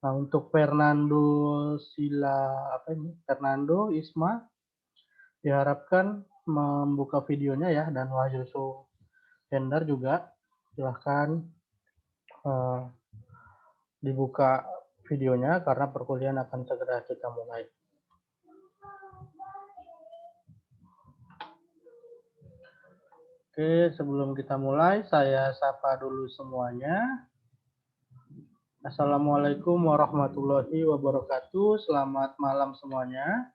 Nah, untuk Fernando Fernando Isma diharapkan membuka videonya ya, dan Wahyu Hendar juga silahkan dibuka videonya karena perkuliahan akan segera kita mulai. Oke, sebelum kita mulai, saya sapa dulu semuanya. Assalamualaikum warahmatullahi wabarakatuh. Selamat malam semuanya.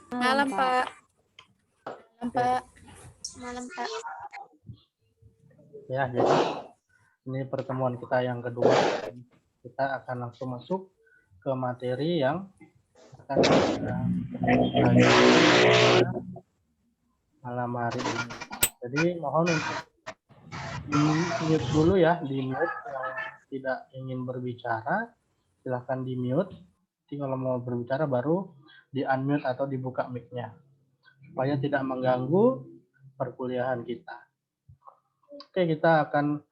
Malam, Pak. Malam, Pak. Malam, Pak. Ya, jadi ini pertemuan kita yang kedua. Kita akan langsung masuk ke materi yang akan kita pelajari malam hari ini. Jadi mohon untuk di-mute dulu ya, di-mute yang tidak ingin berbicara, silahkan di-mute. Jadi kalau mau berbicara baru di-unmute atau dibuka mic-nya, supaya tidak mengganggu perkuliahan kita. Oke, kita akan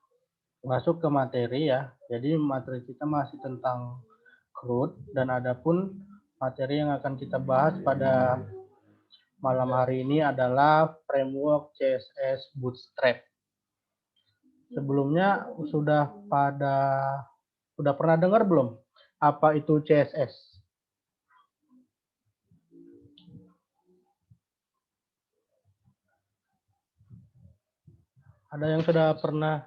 masuk ke materi ya. Jadi materi kita masih tentang CRUD, dan adapun materi yang akan kita bahas pada malam hari ini adalah framework CSS Bootstrap. Sebelumnya sudah pernah dengar belum apa itu CSS? Ada yang sudah pernah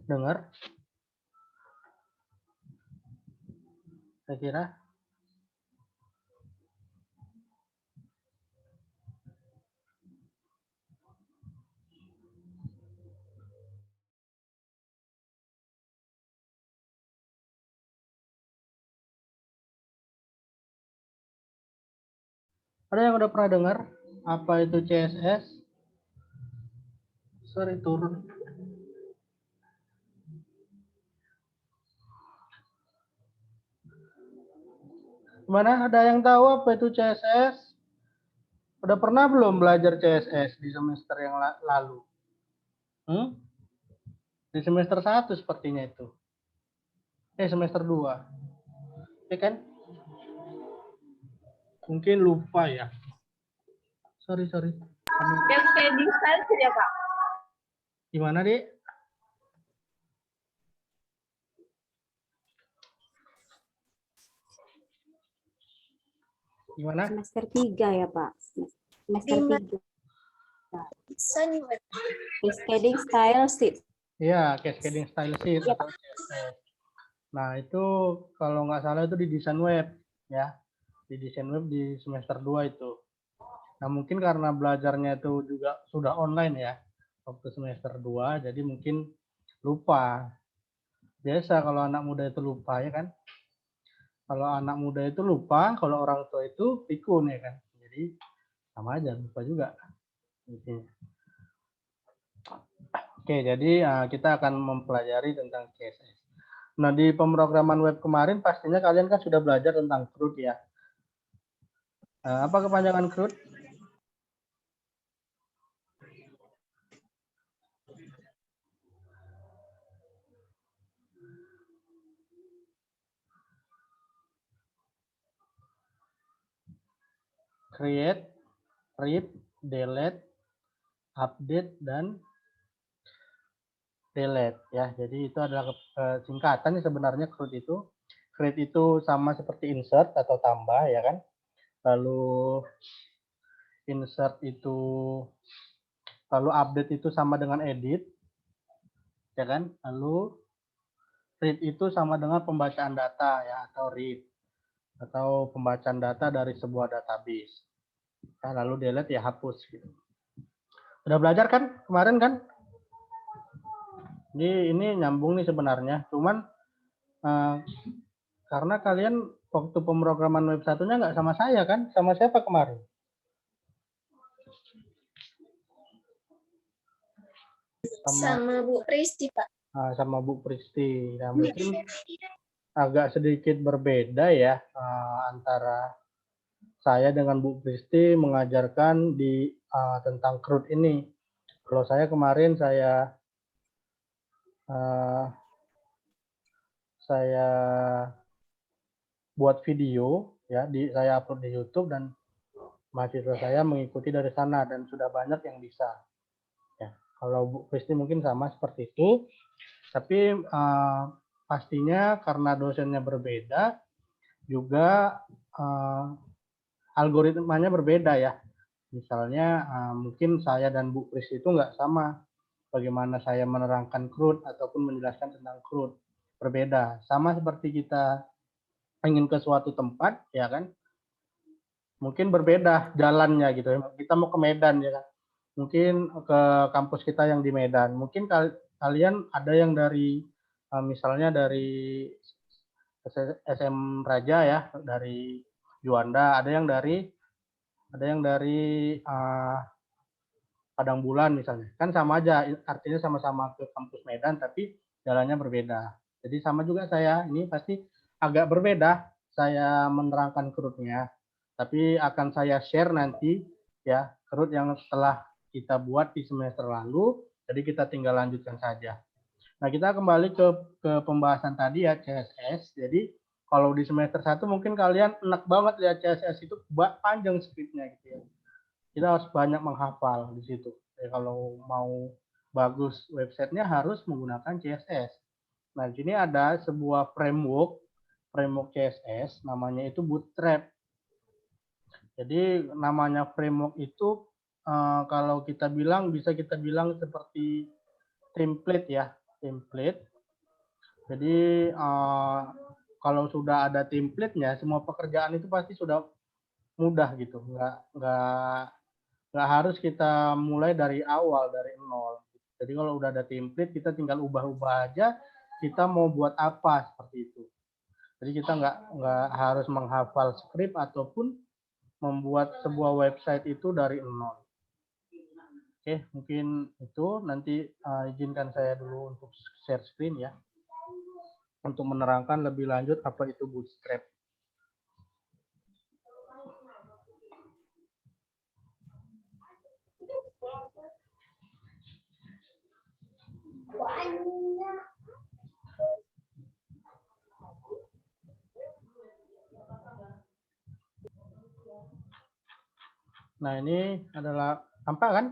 dengar? Saya kira. Ada yang udah pernah dengar apa itu CSS? Sorry, turun. Gimana? Ada yang tahu apa itu CSS? Udah pernah belum belajar CSS di semester yang lalu? Di semester 1 sepertinya itu. Semester 2. Ya kan? Mungkin lupa ya. Sorry. Cascading style ya, Pak? Gimana, Dik? Gimana? Semester 3 ya, Pak. Semester 3. Cascading style sheet. Iya, cascading style sheet Ya, atau CSS. Nah, itu kalau nggak salah itu di desain web ya. Di desain web di semester 2 itu. Nah, mungkin karena belajarnya itu juga sudah online ya waktu semester 2, jadi mungkin lupa. Biasa kalau anak muda itu lupa ya kan. Kalau anak muda itu lupa, kalau orang tua itu pikun ya kan. Jadi sama aja, lupa juga. Oke, jadi kita akan mempelajari tentang CSS. Nah, di pemrograman web kemarin pastinya kalian kan sudah belajar tentang CRUD ya. Apa kepanjangan CRUD? Create, read, delete, update, dan delete ya. Jadi itu adalah singkatannya sebenarnya CRUD itu. Create itu sama seperti insert atau tambah ya kan. Lalu insert itu, lalu update itu sama dengan edit ya kan. Lalu read itu sama dengan pembacaan data ya, atau read, atau pembacaan data dari sebuah database. Nah, lalu delete ya hapus gitu. Udah belajar kan kemarin kan? Ini nyambung nih sebenarnya, cuman karena kalian waktu pemrograman web satunya nggak sama saya kan? Sama siapa kemarin? Sama Bu Pristi, Pak. Sama Bu Pristi. Nah, mungkin agak sedikit berbeda ya antara saya dengan Bu Pristi mengajarkan di tentang CRUD ini. Kalau saya kemarin saya eh, saya buat video ya, saya upload di YouTube dan mahasiswa saya mengikuti dari sana dan sudah banyak yang bisa. Ya, kalau Bu Kristi mungkin sama seperti itu, tapi pastinya karena dosennya berbeda, juga algoritmanya berbeda ya. Misalnya mungkin saya dan Bu Kristi itu nggak sama bagaimana saya menerangkan CRUD ataupun menjelaskan tentang CRUD. Berbeda. Sama seperti kita ingin ke suatu tempat, ya kan? Mungkin berbeda jalannya gitu ya. Kita mau ke Medan ya kan. Mungkin ke kampus kita yang di Medan. Mungkin kalian ada yang dari misalnya dari SM Raja ya, dari Juanda, ada yang dari Padang Bulan misalnya. Kan sama aja, artinya sama-sama ke kampus Medan tapi jalannya berbeda. Jadi sama juga saya, ini pasti agak berbeda saya menerangkan CRUD-nya. Tapi akan saya share nanti ya CRUD yang setelah kita buat di semester lalu, jadi kita tinggal lanjutkan saja. Nah, kita kembali ke pembahasan tadi ya, CSS. Jadi kalau di semester 1 mungkin kalian enak banget lihat CSS itu panjang skripnya gitu ya. Kita harus banyak menghafal di situ. Ya, kalau mau bagus websitenya harus menggunakan CSS. Nah, di sini ada sebuah framework CSS, namanya itu Bootstrap. Jadi namanya framework itu kalau kita bilang bisa kita bilang seperti template ya, template. Jadi kalau sudah ada template-nya, semua pekerjaan itu pasti sudah mudah gitu, nggak harus kita mulai dari awal dari nol. Jadi kalau udah ada template kita tinggal ubah-ubah aja kita mau buat apa seperti itu. Jadi kita nggak harus menghafal skrip ataupun membuat sebuah website itu dari nol. Oke, mungkin itu nanti izinkan saya dulu untuk share screen ya untuk menerangkan lebih lanjut apa itu Bootstrap. Nah, ini adalah tampak kan?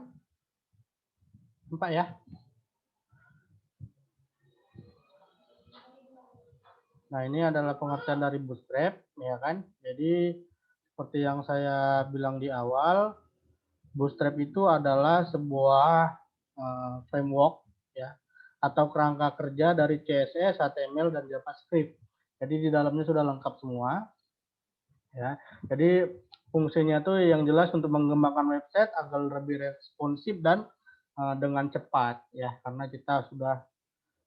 Tampak ya? Nah, ini adalah pengertian dari Bootstrap, ya kan? Jadi, seperti yang saya bilang di awal, Bootstrap itu adalah sebuah framework, ya, atau kerangka kerja dari CSS, HTML, dan JavaScript. Jadi, di dalamnya sudah lengkap semua, ya. Jadi, fungsinya itu yang jelas untuk mengembangkan website agar lebih responsif dan dengan cepat, ya, karena kita sudah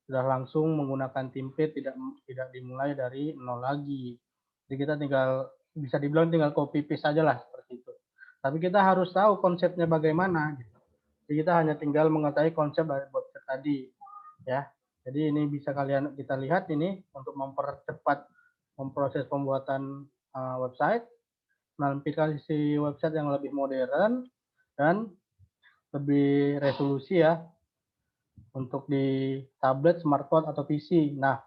langsung menggunakan template, tidak dimulai dari nol lagi. Jadi kita tinggal bisa dibilang tinggal copy paste saja lah seperti itu. Tapi kita harus tahu konsepnya bagaimana gitu. Jadi kita hanya tinggal mengetahui konsep dari website tadi ya. Jadi ini bisa kita lihat ini untuk mempercepat memproses pembuatan website, menampilkan isi website yang lebih modern dan lebih resolusi ya untuk di tablet, smartphone, atau PC. Nah,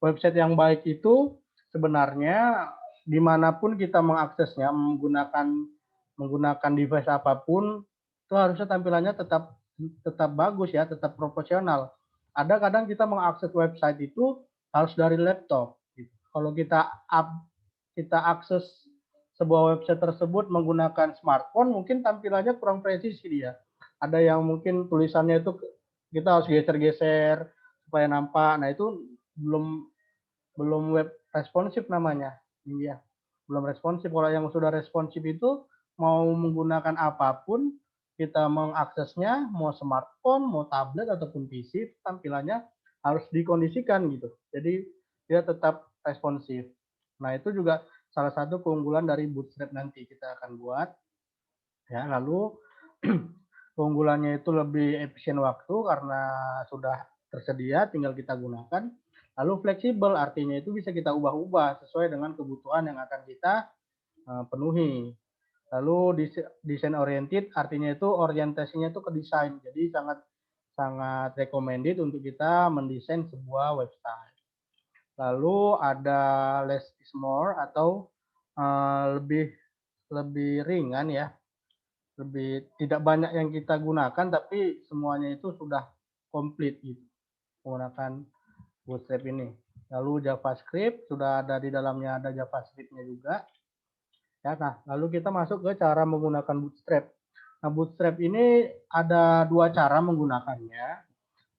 website yang baik itu sebenarnya dimanapun kita mengaksesnya menggunakan device apapun itu harusnya tampilannya tetap bagus ya, tetap proporsional. Ada kadang kita mengakses website itu harus dari laptop. Kalau kita akses sebuah website tersebut menggunakan smartphone, mungkin tampilannya kurang presisi dia. Ada yang mungkin tulisannya itu kita harus geser-geser supaya nampak. Nah, itu belum web responsif namanya. Iya, belum responsif. Kalau yang sudah responsif itu mau menggunakan apapun kita mengaksesnya, mau smartphone, mau tablet ataupun PC, tampilannya harus dikondisikan gitu. Jadi dia tetap responsif. Nah, itu juga salah satu keunggulan dari Bootstrap nanti kita akan buat. Ya, lalu keunggulannya itu lebih efisien waktu karena sudah tersedia, tinggal kita gunakan. Lalu fleksibel, artinya itu bisa kita ubah-ubah sesuai dengan kebutuhan yang akan kita penuhi. Lalu desain oriented, artinya itu orientasinya itu ke desain. Jadi sangat sangat recommended untuk kita mendesain sebuah website. Lalu ada less is more atau lebih ringan ya, lebih tidak banyak yang kita gunakan tapi semuanya itu sudah komplit gitu menggunakan Bootstrap ini. Lalu JavaScript sudah ada di dalamnya, ada JavaScript-nya juga. Ya, nah, lalu kita masuk ke cara menggunakan Bootstrap. Nah, Bootstrap ini ada dua cara menggunakannya.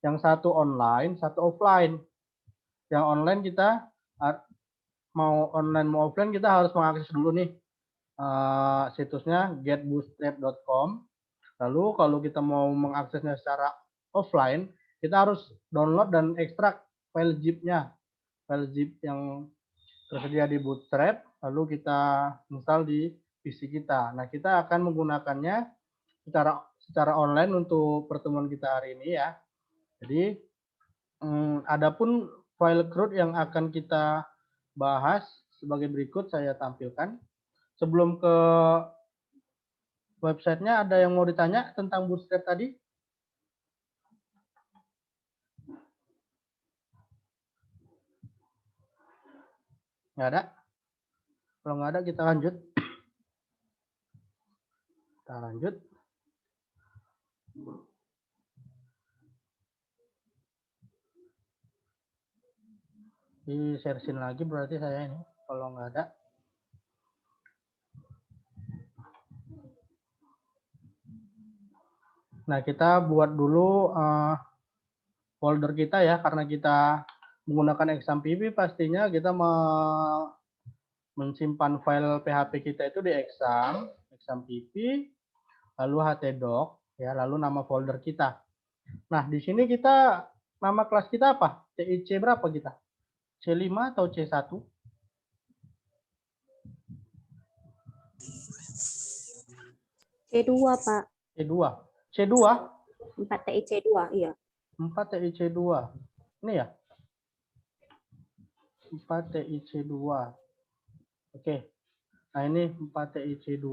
Yang satu online, satu offline. Yang online kita mau online mau offline kita harus mengakses dulu nih situsnya getbootstrap.com. Lalu kalau kita mau mengaksesnya secara offline, kita harus download dan ekstrak file zip-nya. File zip yang tersedia di Bootstrap, lalu kita install di PC kita. Nah, kita akan menggunakannya secara online untuk pertemuan kita hari ini ya. Jadi, adapun file CRUD yang akan kita bahas sebagai berikut saya tampilkan. Sebelum ke websitenya, ada yang mau ditanya tentang Bootstrap tadi? Nggak ada? Kalau nggak ada, kita lanjut. Kita lanjut. Di share lagi berarti saya ini. Kalau nggak ada. Nah, kita buat dulu folder kita ya, karena kita menggunakan exam.py, pastinya kita mensimpan file PHP kita itu di exam.py, lalu htdoc, ya, lalu nama folder kita. Nah, di sini kita, nama kelas kita apa? TIC berapa kita? C5 atau C1? C2, Pak. C2. C2? 4 TI C2, iya. 4 TIC2. Ini ya? 4 TIC2. Oke. Nah, ini 4 TIC2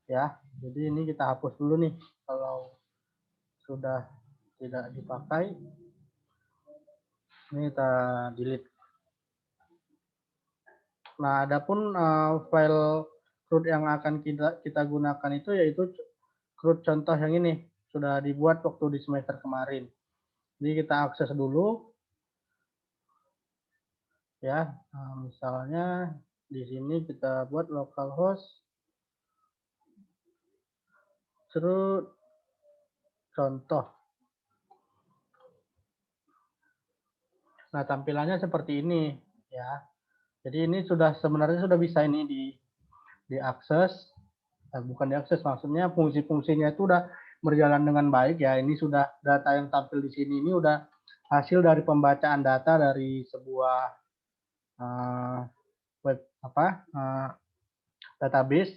ya. Jadi ini kita hapus dulu nih kalau sudah tidak dipakai. Ini kita delete. Nah, adapun file CRUD yang akan kita gunakan itu yaitu CRUD contoh yang ini. Sudah dibuat waktu di semester kemarin. Jadi kita akses dulu. Ya, misalnya di sini kita buat localhost CRUD contoh. Nah, tampilannya seperti ini ya. Jadi ini sebenarnya sudah bisa ini diakses. Bukan diakses, maksudnya fungsi-fungsinya itu udah berjalan dengan baik ya. Ini sudah data yang tampil di sini ini udah hasil dari pembacaan data dari sebuah database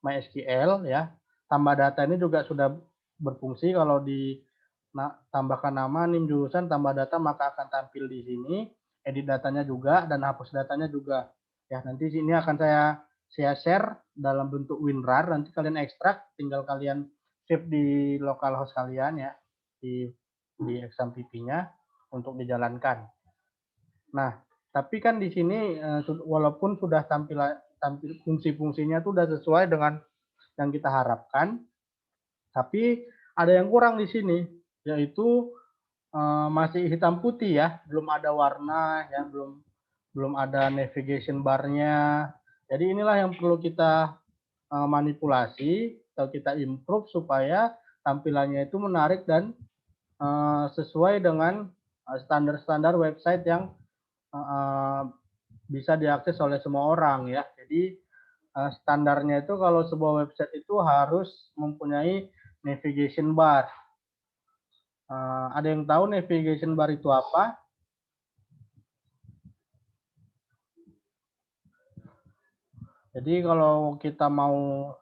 MySQL ya. Tambah data ini juga sudah berfungsi. Kalau ditambahkan nama, NIM jurusan, tambah data maka akan tampil di sini. Edit datanya juga dan hapus datanya juga. Ya, nanti sini akan saya share dalam bentuk WinRAR. Nanti kalian ekstrak, tinggal kalian save di localhost kalian ya, di exam.py-nya untuk dijalankan. Nah, tapi kan di sini walaupun sudah tampil fungsi-fungsinya itu sudah sesuai dengan yang kita harapkan, tapi ada yang kurang di sini, yaitu masih hitam putih ya, belum ada warna ya, belum ada navigation bar-nya. Jadi inilah yang perlu kita manipulasi atau kita improve supaya tampilannya itu menarik dan sesuai dengan standar-standar website yang bisa diakses oleh semua orang ya. Jadi standarnya itu kalau sebuah website itu harus mempunyai navigation bar. Ada yang tahu navigation bar itu apa? Jadi kalau kita mau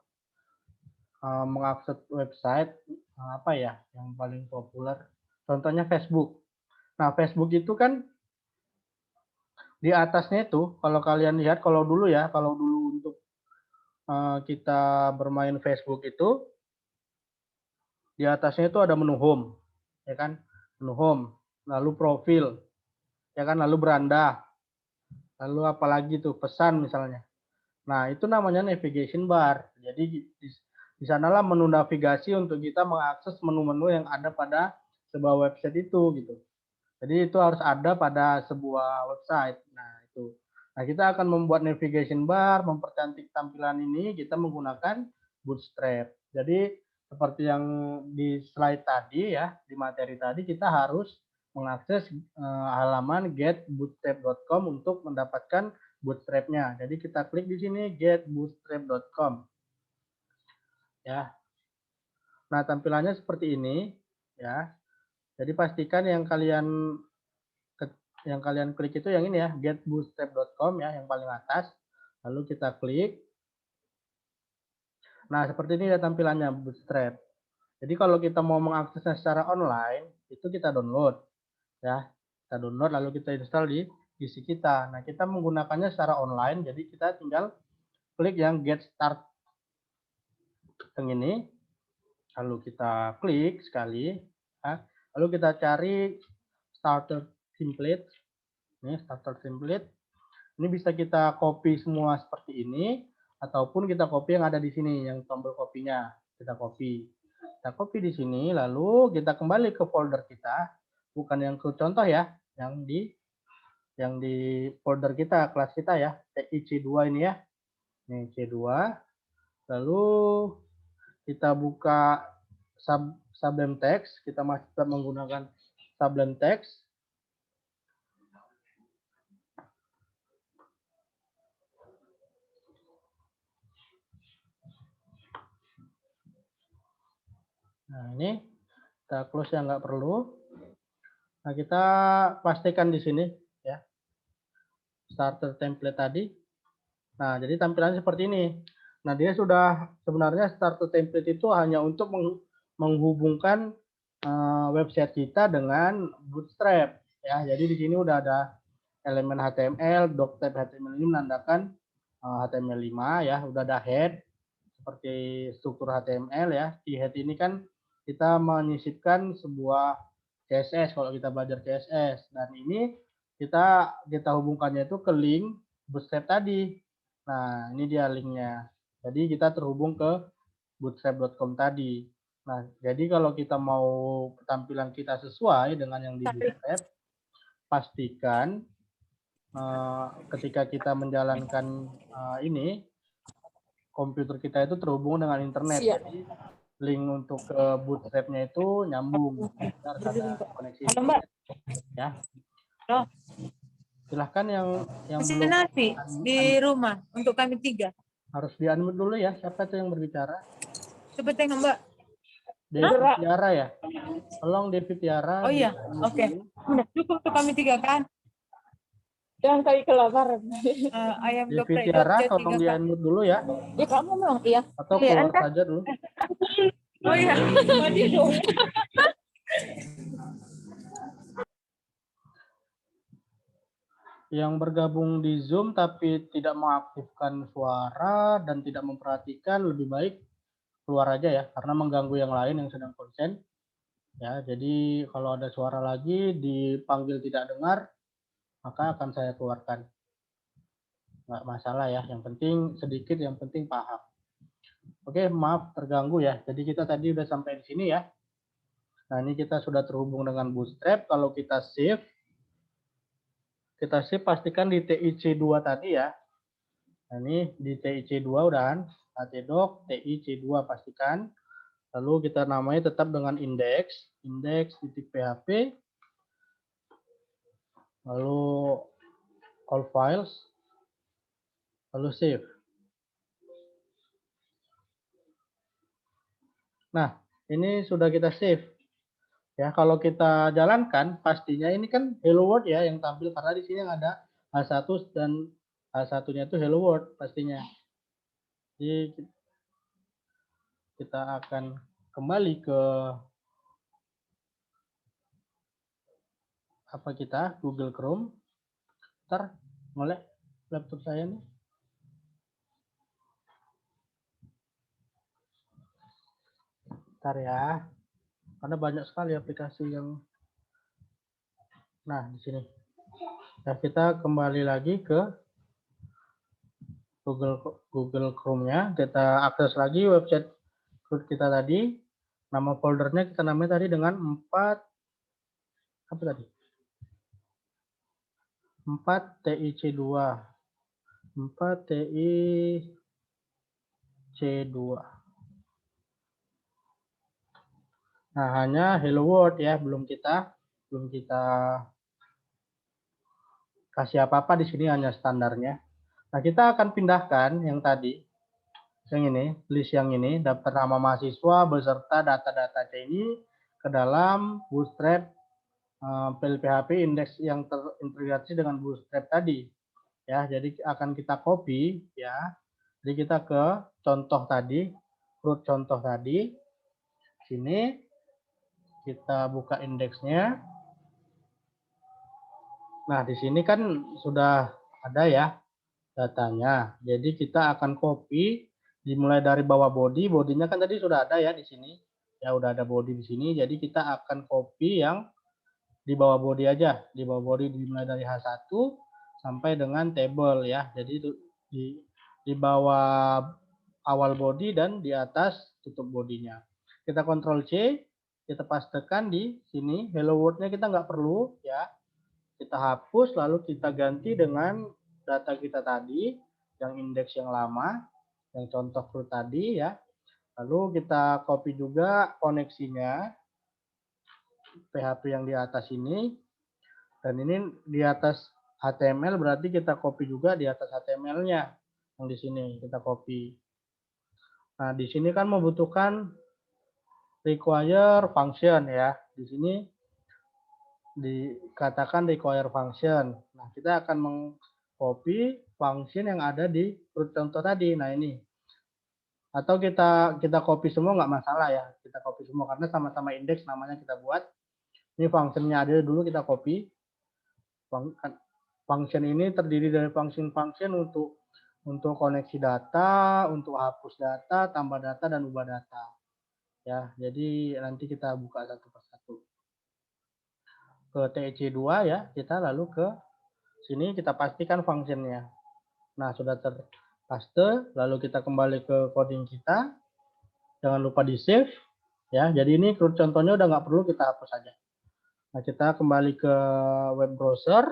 mengakses website apa ya yang paling populer? Contohnya Facebook. Nah, Facebook itu kan di atasnya itu kalau kalian lihat, kalau dulu untuk kita bermain Facebook itu di atasnya itu ada menu home. ya kan, menu home, lalu profil, ya kan, lalu beranda, lalu apalagi tuh pesan misalnya. Nah, itu namanya navigation bar. Jadi di sanalah menu navigasi untuk kita mengakses menu-menu yang ada pada sebuah website itu gitu. Jadi itu harus ada pada sebuah website. Nah, itu. Nah, kita akan membuat navigation bar, mempercantik tampilan ini kita menggunakan Bootstrap. Jadi seperti yang di slide tadi ya, di materi tadi kita harus mengakses halaman getbootstrap.com untuk mendapatkan bootstrap-nya. Jadi kita klik di sini getbootstrap.com. Ya. Nah, tampilannya seperti ini ya. Jadi pastikan yang kalian klik itu yang ini ya, getbootstrap.com ya, yang paling atas. Lalu kita klik. Nah, seperti ini ya tampilannya Bootstrap. Jadi kalau kita mau mengaksesnya secara online, itu kita download ya. Kita download lalu kita install di PC kita. Nah, kita menggunakannya secara online, jadi kita tinggal klik yang get start yang ini. Lalu kita klik sekali ya. Lalu kita cari starter template. Ini starter template. Ini bisa kita copy semua seperti ini, ataupun kita copy yang ada di sini, yang tombol copy-nya. Kita copy. Kita copy di sini, lalu kita kembali ke folder kita, bukan yang ke contoh ya, yang di folder kita, kelas kita ya, TIC2 ini ya. Ini C2. Lalu kita buka Sublime Text, kita masih tetap menggunakan Sublime Text. Nah, ini kita close yang nggak perlu. Nah, kita pastikan di sini ya, starter template tadi. Nah, jadi tampilannya seperti ini. Nah, dia sudah sebenarnya starter template itu hanya untuk menghubungkan website kita dengan Bootstrap ya. Jadi di sini udah ada elemen HTML, doctype HTML ini menandakan HTML5 ya, udah ada head seperti struktur HTML ya. Di head ini kan kita menyisipkan sebuah CSS kalau kita belajar CSS, dan ini kita hubungkannya itu ke link Bootstrap tadi. Nah, ini dia linknya. Jadi kita terhubung ke bootstrap.com tadi. Nah, jadi kalau kita mau tampilan kita sesuai dengan yang di Bootstrap, pastikan ketika kita menjalankan ini, komputer kita itu terhubung dengan internet. Jadi link untuk ke Bootstrap-nya itu nyambung. Harus ada koneksi internet. Ya. Silahkan yang belum nasi di rumah untuk kami 3. harus di-unmute dulu ya. Siapa itu yang berbicara? Coba tengok Mbak. Devi Tiara ya. Tolong Devi Tiara. Oh iya, oke. Cukup untuk kami 3 kan? Jangan kali kelaparan. Ayam Devi geprek Tiara, Jogja 3 tolong kan? di-unmute dulu ya. Ya kamu memang iya. Atau keluar saja dulu. Oh iya. Mati dong. Yang bergabung di Zoom tapi tidak mengaktifkan suara dan tidak memperhatikan, lebih baik keluar aja ya, karena mengganggu yang lain yang sedang konsen. Ya, jadi kalau ada suara lagi dipanggil tidak dengar, maka akan saya keluarkan. Nggak masalah ya, yang penting sedikit, yang penting paham. Oke, maaf terganggu ya. Jadi kita tadi udah sampai di sini ya. Nah, ini kita sudah terhubung dengan Bootstrap. Kalau kita save pastikan di TIC2 tadi ya. Nah, ini di TIC2 udahan, htdoc TIC2 pastikan. Lalu kita namanya tetap dengan index.php. Lalu all files. Lalu save. Nah, ini sudah kita save. Ya, kalau kita jalankan, pastinya ini kan hello world ya yang tampil, karena di sini yang ada H1 dan H1-nya itu hello world pastinya. Jadi kita akan kembali ke apa kita, Google Chrome. Ntar mulai laptop saya nih. Ntar ya. Karena banyak sekali aplikasi yang. Nah, di sini. Nah, kita kembali lagi ke Google Chrome-nya. Kita akses lagi website root kita tadi. Nama foldernya kita namai tadi dengan 4 apa tadi? 4TIC2. 4TIC2. Nah, hanya hello world ya, belum kita kasih apa-apa di sini, hanya standarnya. Nah, kita akan pindahkan yang tadi, yang ini, list yang ini, daftar nama mahasiswa beserta data-data ini ke dalam Bootstrap PHP index yang terintegrasi dengan Bootstrap tadi. Ya, jadi akan kita copy ya. Jadi kita ke contoh tadi, root contoh tadi. Sini kita buka indeksnya. Nah, di sini kan sudah ada ya datanya. Jadi kita akan copy dimulai dari bawah body. Bodinya kan tadi sudah ada ya di sini. Ya udah ada body di sini. Jadi kita akan copy yang di bawah body aja. Di bawah body dimulai dari H1 sampai dengan table ya. Jadi itu di bawah awal body dan di atas tutup bodinya. Kita Ctrl C, kita pastekan di sini. Hello world-nya kita nggak perlu ya. Kita hapus lalu kita ganti dengan data kita tadi yang indeks yang lama, yang contoh root tadi ya. Lalu kita copy juga koneksinya PHP yang di atas ini, dan ini di atas HTML berarti kita copy juga di atas HTML-nya yang di sini kita copy. Nah, di sini kan membutuhkan require function ya. Di sini dikatakan require function. Nah, kita akan mengcopy function yang ada di root contoh tadi. Nah, ini. Atau kita copy semua nggak masalah ya. Kita copy semua karena sama-sama indeks namanya kita buat. Ini functionnya ada dulu kita copy. Function ini terdiri dari function-function untuk koneksi data, untuk hapus data, tambah data, dan ubah data. Ya, jadi nanti kita buka satu persatu. Ke TIC2 ya, kita lalu ke sini kita pastikan functionnya. Nah, sudah terpaste, lalu kita kembali ke coding kita. Jangan lupa di save ya. Jadi ini contohnya udah nggak perlu, kita hapus saja. Nah, kita kembali ke web browser.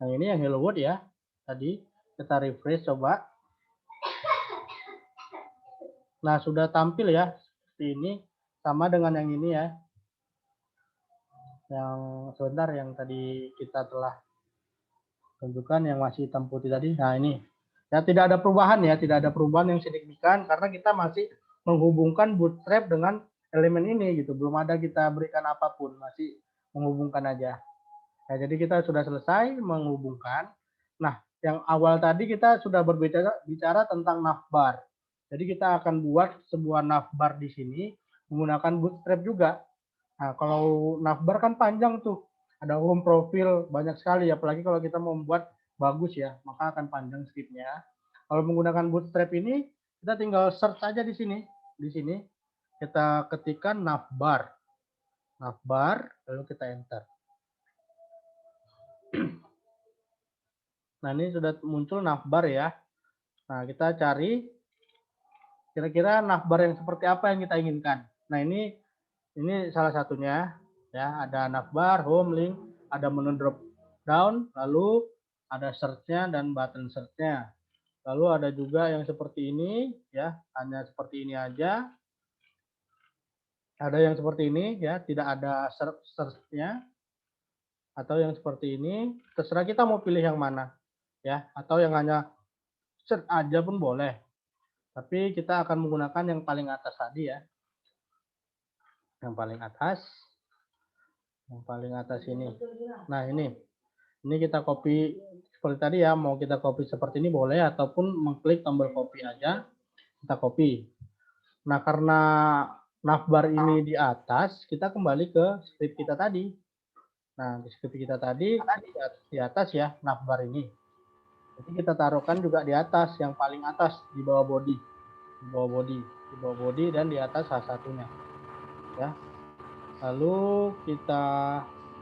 Nah, ini yang Hello World ya. Tadi kita refresh coba. Nah, sudah tampil ya seperti ini, sama dengan yang ini ya. Yang sebentar yang tadi kita telah tunjukkan yang masih hitam putih tadi. Nah, ini ya, tidak ada perubahan ya, tidak ada perubahan yang signifikan karena kita masih menghubungkan Bootstrap dengan elemen ini gitu. Belum ada kita berikan apapun, masih menghubungkan aja. Ya, jadi kita sudah selesai menghubungkan. Nah, yang awal tadi kita sudah bicara tentang navbar. Jadi kita akan buat sebuah navbar di sini menggunakan Bootstrap juga. Nah, kalau navbar kan panjang tuh. Ada home profil banyak sekali, apalagi kalau kita mau membuat bagus ya, maka akan panjang scriptnya. Kalau menggunakan Bootstrap ini, kita tinggal search aja di sini. Di sini kita ketikkan navbar. Navbar, lalu kita enter. Nah, ini sudah muncul navbar ya. Nah, kita cari kira-kira navbar yang seperti apa yang kita inginkan. Nah, ini salah satunya ya, ada navbar, home, link, ada menu drop down, lalu ada search-nya dan button search-nya. Lalu ada juga yang seperti ini ya, hanya seperti ini aja. Ada yang seperti ini ya, tidak ada search-nya. Atau yang seperti ini, terserah kita mau pilih yang mana ya, atau yang hanya search aja pun boleh. Tapi kita akan menggunakan yang paling atas tadi ya. Yang paling atas. Yang paling atas ini. Nah, ini kita copy seperti tadi ya, mau kita copy seperti ini boleh, ataupun mengklik tombol copy aja, kita copy. Nah, karena navbar ini di atas, kita kembali ke script kita tadi. Nah, di script kita tadi di atas ya, navbar ini. Jadi kita taruhkan juga di atas, yang paling atas, di bawah body. Di bawah body dan di atas H1-nya. Ya. Lalu kita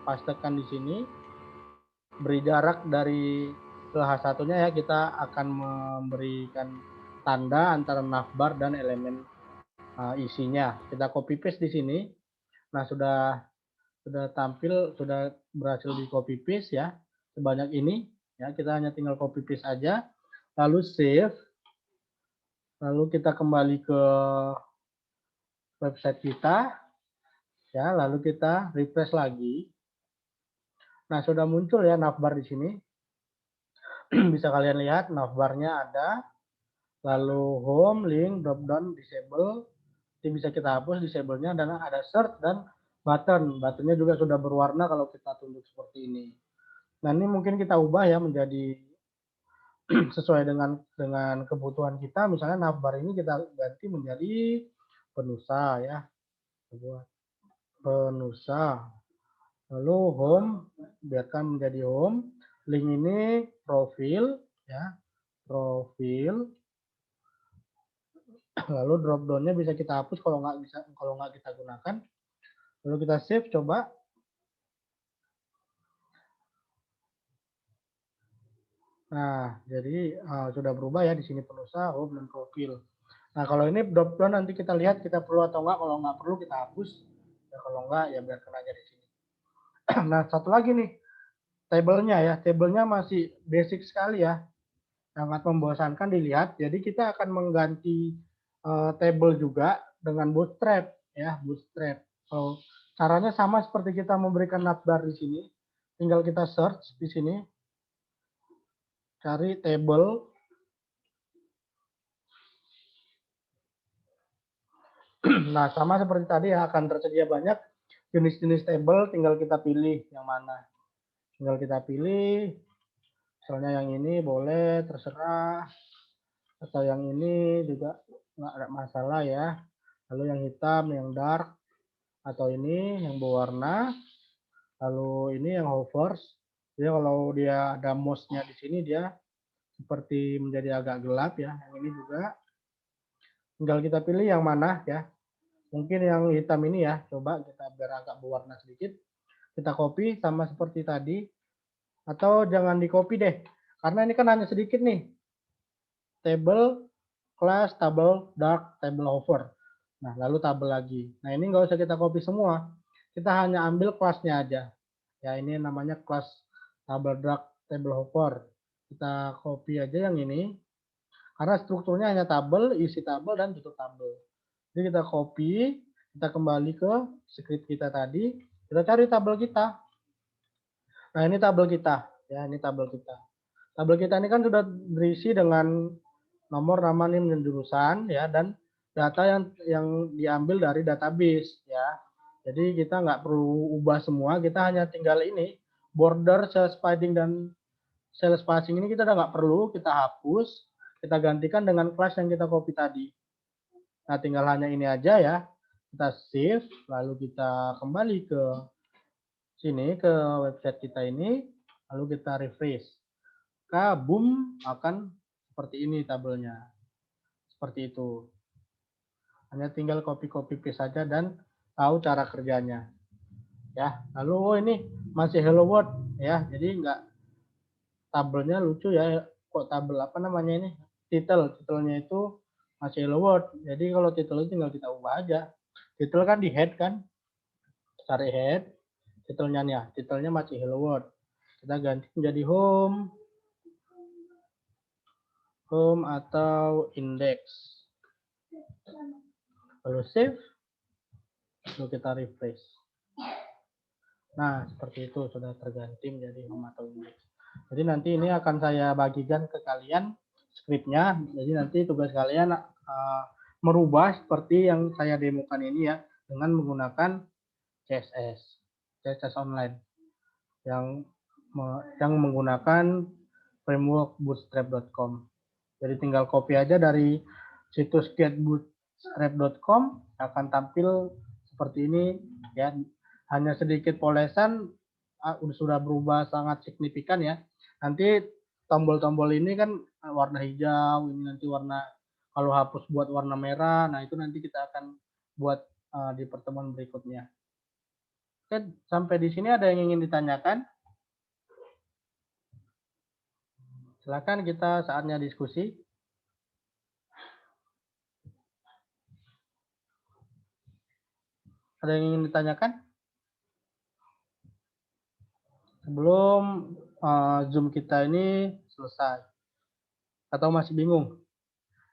pastekan di sini, beri jarak dari ke H1-nya ya, kita akan memberikan tanda antara navbar dan elemen isinya. Kita copy paste di sini. Nah, sudah tampil, sudah berhasil di copy paste ya, sebanyak ini ya, kita hanya tinggal copy paste aja, lalu save, lalu kita kembali ke website kita ya, lalu kita refresh lagi. Nah, sudah muncul ya navbar di sini. Bisa kalian lihat navbarnya ada, lalu home, link, drop down, disable, ini bisa kita hapus disable-nya, dan ada search dan button. Buttonnya juga sudah berwarna kalau kita tunjuk seperti ini. Nah, ini mungkin kita ubah ya menjadi sesuai dengan kebutuhan kita. Misalnya navbar ini kita ganti menjadi penusa ya, penusa. Lalu home biarkan menjadi home. Link ini profil ya, profil. Lalu drop down-nya bisa kita hapus kalau nggak kita gunakan. Lalu kita save coba. Nah, jadi sudah berubah ya di sini penusa, home, dan profil. Nah, kalau ini drop down nanti kita lihat kita perlu atau enggak. Kalau nggak perlu kita hapus. Ya, kalau enggak ya biarkan aja di sini. Nah, satu lagi nih, tabelnya ya. Tabelnya masih basic sekali ya. Sangat membosankan dilihat. Jadi kita akan mengganti table juga dengan bootstrap ya, bootstrap. So, caranya sama seperti kita memberikan navbar di sini. Tinggal kita search di sini. Cari table. Nah, sama seperti tadi ya, akan tersedia banyak jenis-jenis table, tinggal kita pilih yang mana. Tinggal kita pilih, misalnya yang ini boleh, terserah. Atau yang ini juga nggak ada masalah ya. Lalu yang hitam, yang dark, atau ini yang berwarna. Lalu ini yang hovers. Jadi kalau dia ada mouse-nya di sini, dia seperti menjadi agak gelap ya. Yang ini juga. Tinggal kita pilih yang mana ya. Mungkin yang hitam ini ya, coba kita biar agak berwarna sedikit. Kita copy sama seperti tadi. Atau jangan di copy deh, karena ini kan hanya sedikit nih. Table, class, table, dark, table hover. Nah, lalu tabel lagi. Nah, ini nggak usah kita copy semua. Kita hanya ambil kelasnya aja. Ya, ini namanya kelas table dark, table hover. Kita copy aja yang ini. Karena strukturnya hanya tabel, isi tabel, dan tutup tabel. Jadi kita copy, kita kembali ke script kita tadi, kita cari tabel kita. Nah, ini tabel kita. Ya, ini tabel kita. Tabel kita ini kan sudah berisi dengan nomor, nama, NIM, dan jurusan ya, dan data yang diambil dari database ya. Jadi kita nggak perlu ubah semua, kita hanya tinggal ini border, cell spacing, dan cell spacing ini kita udah nggak perlu, kita hapus, kita gantikan dengan kelas yang kita copy tadi. Nah, tinggal hanya ini aja ya. Kita save, lalu kita kembali ke sini ke website kita ini, lalu kita refresh. Boom, akan seperti ini tabelnya. Seperti itu. Hanya tinggal copy paste saja dan tahu cara kerjanya. Ya, lalu ini masih hello world ya. Jadi enggak, tabelnya lucu ya. Kok tabel apa namanya ini? Titelnya itu masih hello world. Jadi kalau titel itu tinggal kita ubah aja. Titel kan di head kan. Cari head, titelnya nih ya. Titelnya masih hello world. Kita ganti menjadi home atau index. Lalu save, lalu kita refresh. Nah, seperti itu sudah terganti menjadi home atau index. Jadi nanti ini akan saya bagikan ke kalian scriptnya. Jadi nanti tugas kalian merubah seperti yang saya demokan ini ya, dengan menggunakan CSS online yang menggunakan framework bootstrap.com. Jadi tinggal copy aja dari situs getbootstrap.com, akan tampil seperti ini ya. Hanya sedikit polesan sudah berubah sangat signifikan ya. Nanti tombol-tombol ini kan warna hijau, ini nanti warna, kalau hapus buat warna merah. Nah, itu nanti kita akan buat di pertemuan berikutnya. Oke, sampai di sini ada yang ingin ditanyakan? Silakan, kita saatnya diskusi. Ada yang ingin ditanyakan? Sebelum Zoom kita ini selesai. Atau masih bingung?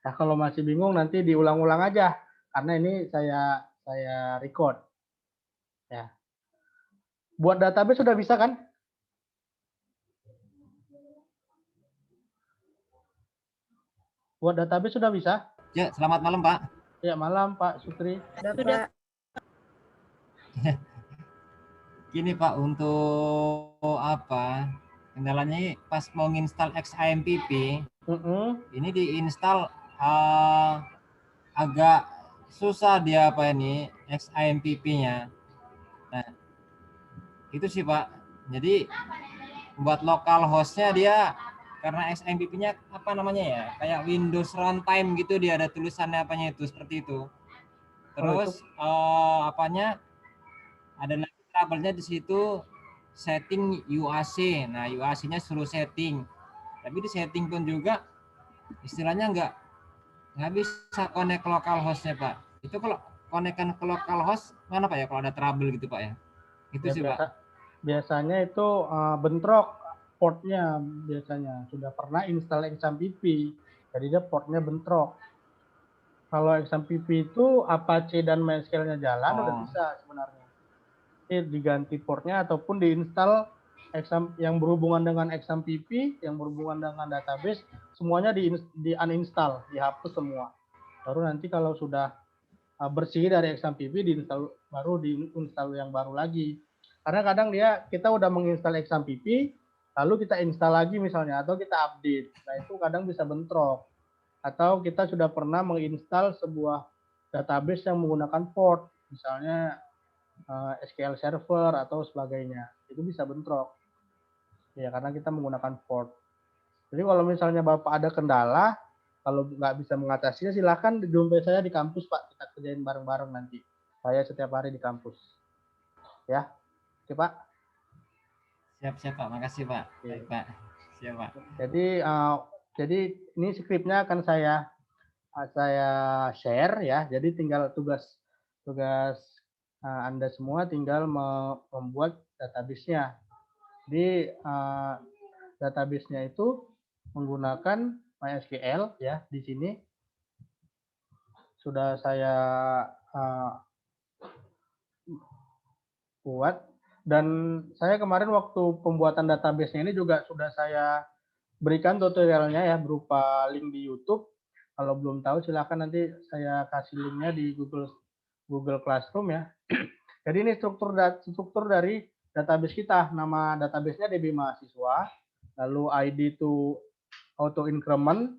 Nah, kalau masih bingung nanti diulang-ulang aja. Karena ini saya record. Ya. Buat database sudah bisa kan? Buat database sudah bisa? Ya, selamat malam Pak. Ya, malam Pak Sutri. Sudah. Gini Pak, untuk apa? Kendalanya ini pas mau nginstal XAMPP, ini diinstal agak susah dia apa ini XAMPP-nya. Nah, itu sih Pak. Jadi buat lokal hostnya dia karena XAMPP-nya apa namanya ya? Kayak Windows Runtime gitu, dia ada tulisannya apanya itu seperti itu. Terus apanya? Ada lagi trouble-nya di situ setting UAC. Nah, UAC-nya suruh setting. Tapi di setting pun juga istilahnya nggak bisa connect ke local host-nya, Pak. Itu kalau connect-kan ke local host mana Pak ya kalau ada trouble gitu, Pak ya? Itu Ya, sih, Pak. Biasanya itu bentrok portnya biasanya. Sudah pernah install XAMPP. Jadi dia portnya bentrok. Kalau XAMPP itu Apache dan MySQL-nya jalan udah bisa sebenarnya. Diganti portnya ataupun diinstal yang berhubungan dengan XAMPP, yang berhubungan dengan database, semuanya di uninstall, dihapus semua. Baru nanti kalau sudah bersih dari XAMPP, diinstal yang baru lagi. Karena kadang kita udah menginstal XAMPP, lalu kita install lagi misalnya, atau kita update. Nah itu kadang bisa bentrok. Atau kita sudah pernah menginstal sebuah database yang menggunakan port, misalnya SQL Server atau sebagainya, itu bisa bentrok ya karena kita menggunakan port. Jadi kalau misalnya Bapak ada kendala, kalau nggak bisa mengatasinya silahkan jumpai saya di kampus Pak, kita kerjain bareng-bareng nanti. Saya setiap hari di kampus ya. Oke Pak. Siap Pak, makasih Pak. Baik, Pak. Siap Pak. Jadi ini skripnya akan saya share ya. Jadi tinggal tugas Anda semua tinggal membuat database-nya. Jadi database-nya itu menggunakan MySQL ya. Di sini sudah saya buat, dan saya kemarin waktu pembuatan database-nya ini juga sudah saya berikan tutorialnya ya berupa link di YouTube. Kalau belum tahu silahkan nanti saya kasih linknya di Google Classroom ya. Jadi ini struktur dari database kita. Nama database-nya DB mahasiswa, lalu ID itu auto increment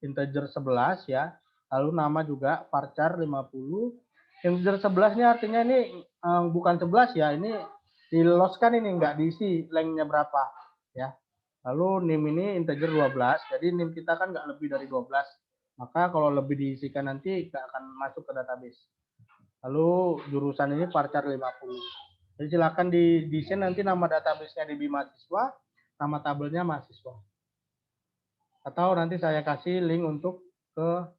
integer 11 ya. Lalu nama juga varchar 50. Integer 11-nya artinya ini bukan 11 ya, ini di-loss-kan, ini enggak diisi lengthnya berapa ya. Lalu NIM ini integer 12, jadi NIM kita kan nggak lebih dari 12. Maka kalau lebih diisikan nanti nggak akan masuk ke database. Lalu jurusan ini varchar 50. Jadi silakan di desain nanti nama database-nya DB mahasiswa, nama tabelnya mahasiswa. Atau nanti saya kasih link untuk ke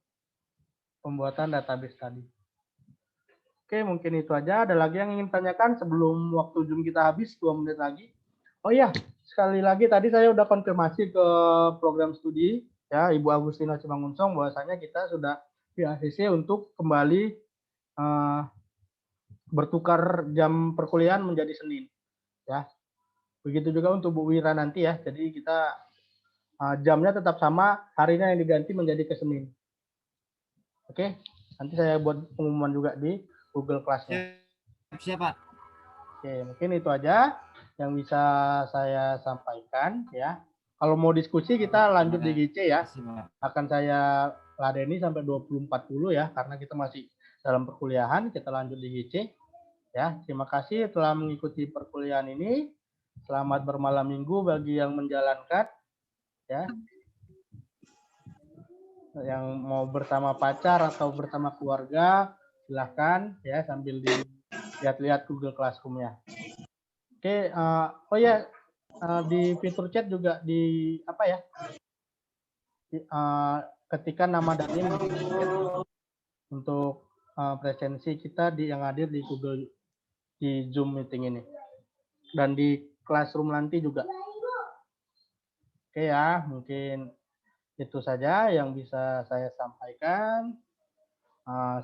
pembuatan database tadi. Oke, mungkin itu aja. Ada lagi yang ingin tanyakan sebelum waktu Zoom kita habis, 2 menit lagi. Oh iya, sekali lagi tadi saya udah konfirmasi ke program studi ya Ibu Agustina Cimangunsong bahwasanya kita sudah di ACC untuk kembali bertukar jam perkuliahan menjadi Senin ya. Begitu juga untuk Bu Wira nanti ya. Jadi kita jamnya tetap sama, harinya yang diganti menjadi ke Senin. Oke, nanti saya buat pengumuman juga di Google Class-nya. Siap Pak. Oke, mungkin itu aja yang bisa saya sampaikan ya. Kalau mau diskusi kita lanjut di GC ya. Akan saya ladeni sampai 2040 ya karena kita masih dalam perkuliahan, kita lanjut di GC. Ya, terima kasih telah mengikuti perkuliahan ini. Selamat bermalam minggu bagi yang menjalankan ya. Yang mau bersama pacar atau bersama keluarga silahkan ya sambil di lihat-lihat Google Classroom-nya. Oke, oh ya, di fitur chat juga di apa ya? Ketika nama Danim untuk presensi kita yang hadir di Google di Zoom meeting ini dan di Classroom nanti juga. Oke ya, mungkin itu saja yang bisa saya sampaikan.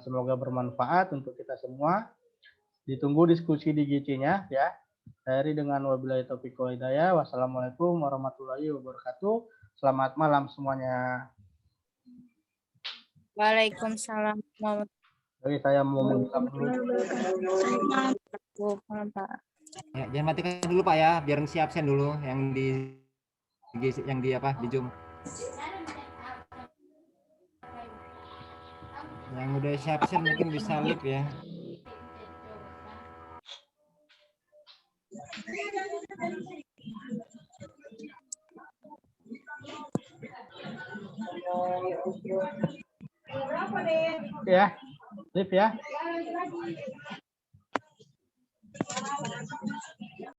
Semoga bermanfaat untuk kita semua. Ditunggu diskusi di GC-nya ya. Dari dengan wabillahi taufiq wal hidayah. Wassalamualaikum warahmatullahi wabarakatuh. Selamat malam semuanya. Waalaikumsalam Jadi saya mau menutup dulu. warahmatullahi Pak. Ya, jangan matikan dulu Pak ya, biar ngisi absen dulu yang di apa di Zoom. Yang udah isi absen mungkin bisa live ya. Ya, live ya.